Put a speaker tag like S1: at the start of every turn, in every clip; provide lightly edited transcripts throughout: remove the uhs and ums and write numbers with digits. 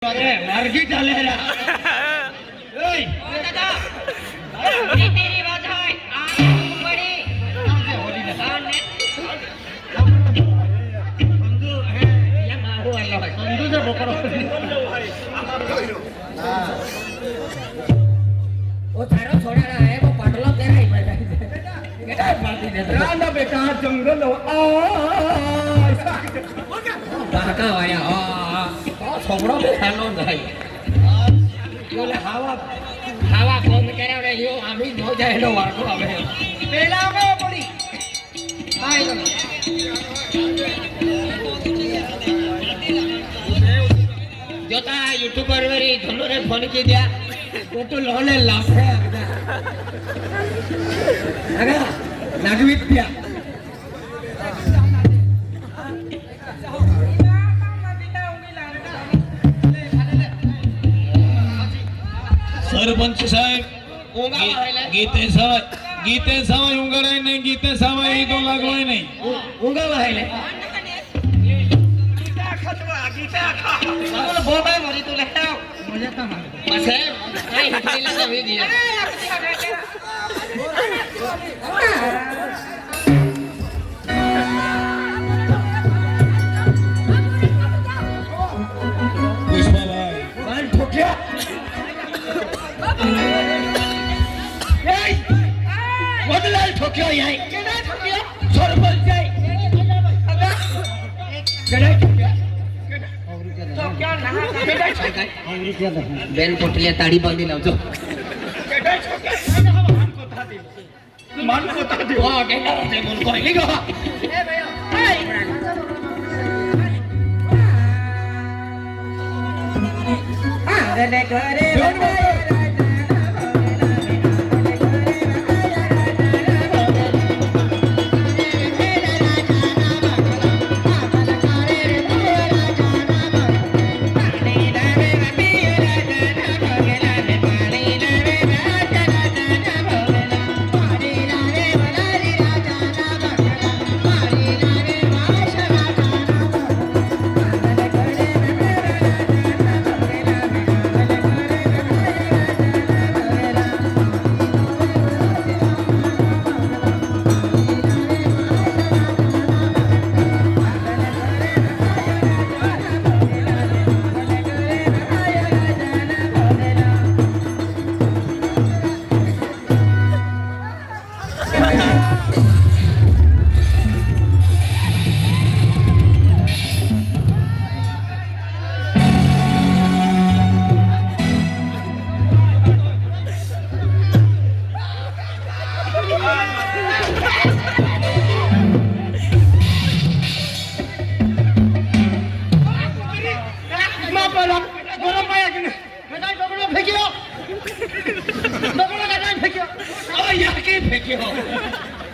S1: market आले ना ओय
S2: दादा रीति रिवाज है आज बड़ी
S1: होली ना
S2: बंधु है या मारू अल्लाह
S1: बंधु से बकरो
S2: वो थारो छोड़ा रहा है वो पाटलो कह रहा है बेटा मारती दे
S1: रांडा बेटा जंगल आ
S2: बाका वाया छोकरो में हेलो नहीं बोले हवा हवा फोन करे रे यो आमी जो जाए लो वाको आवे पेला में पड़ी आई लो जोता यूट्यूबर वेरी धनु रे फोन की दिया वो तो लोले लाभ है अगर नागवित दिया
S3: सरपंच साहेब गीते साहेब उंगडाय नाही गीते साहेब ही तो लागलोय नाही
S2: उंगा वाहिले मला बोबाय मरी तुला मजा का मार बस है नाही हिटलीला नवी दिया
S3: पुष्पा भाई
S1: मार ठोक्या वडलाल ठोक्या याय केडा ठोक्या सरपंच जाय केडा ठोक्या ठोक्या ना केडा ठोक्या
S2: बेन पोटल्या ताडी बांधी लावतो
S1: केडा ठोक्या मान को ता दे
S2: ओ केडा रे मन कोइली गो ए भैया हाय गले करे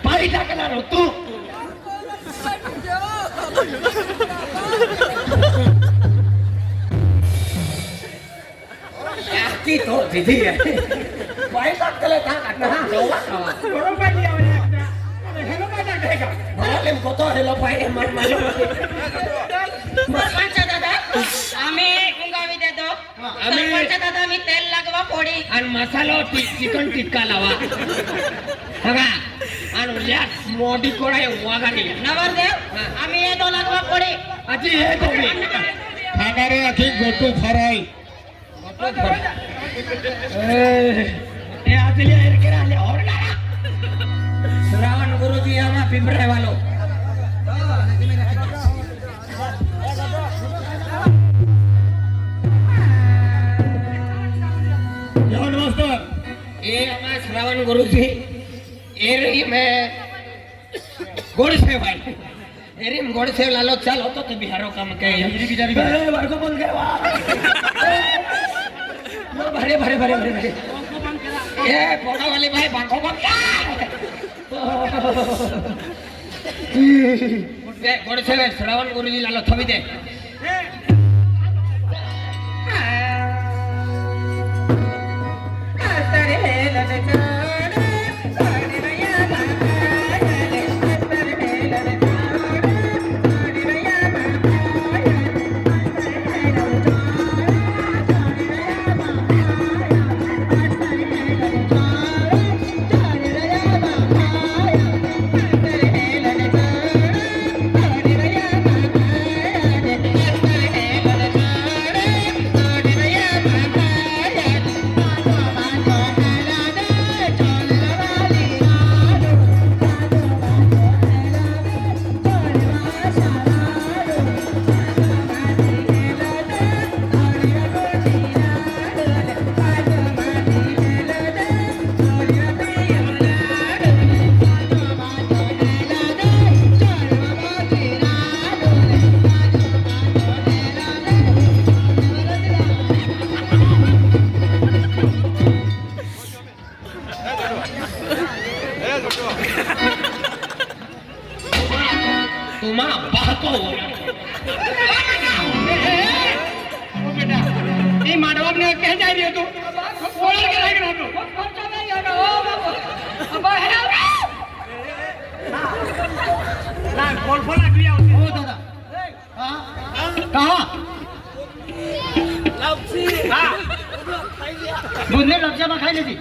S1: पाई टाकणार हो तू
S2: की तो दीदी है पाई टाकले का काटना बरोबर पाई आवले हेलो काय टाकायचा मला कोतो हेलो पाई मार मार सरपंच दादा आम्ही उंगावी देतो सरपंच दादा मी तेल लागवा पोडी आणि मसाला चिकन टिक्का लावा बघा आणि उल्यात मोडी कोडा वागारी नवरदेव आम्ही येतो लागवा पोडी
S1: आजी हे तुम्ही
S3: खाणारे अखी गोटू फराई
S1: ए आजली एरके आले और
S2: श्रावण गुरुजी आम्हा पिंपरे वालो ये हमारे श्रावण गुरुजी एरी में गोड़सेव भाई एरी में गोड़सेव लालो चल हो तो बिहारो काम के
S1: मेरी बिचारी बार को बोल गए वाह
S2: भरे भरे भरे भरे भरे ये पोड़ा वाली भाई बांको बंद गोड़सेव श्रावण गुरुजी लालो थवी दे
S1: માંડવાને કહે જાય રહ્યો તું ઓળખ કે લાગી રહ્યો તું ના કોલ ફોન આગળ આવશે ઓ દાદા હા કહા હા બુંદે લપચામાં ખાઈ લીધી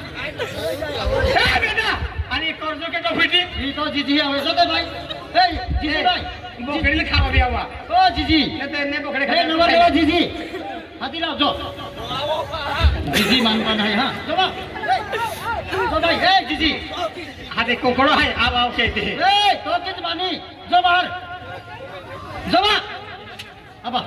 S1: એ બેટા અને કરજો કે તો ફીટી ઈ તો જીજી આવે છો તે ભાઈ એ જીજી ભાઈ બોકડી ખાવા બી આવવા ઓ જીજી ને તે ને બોકડી ખાઈ નંબર લેવા જીજી હાથી લાવજો જીજી માનવા નહીં હા તો ભાઈ એ જીજી હાથે કોકડો હાય આવશે તે એ તો કે માની જો બહાર જો બહાર આબા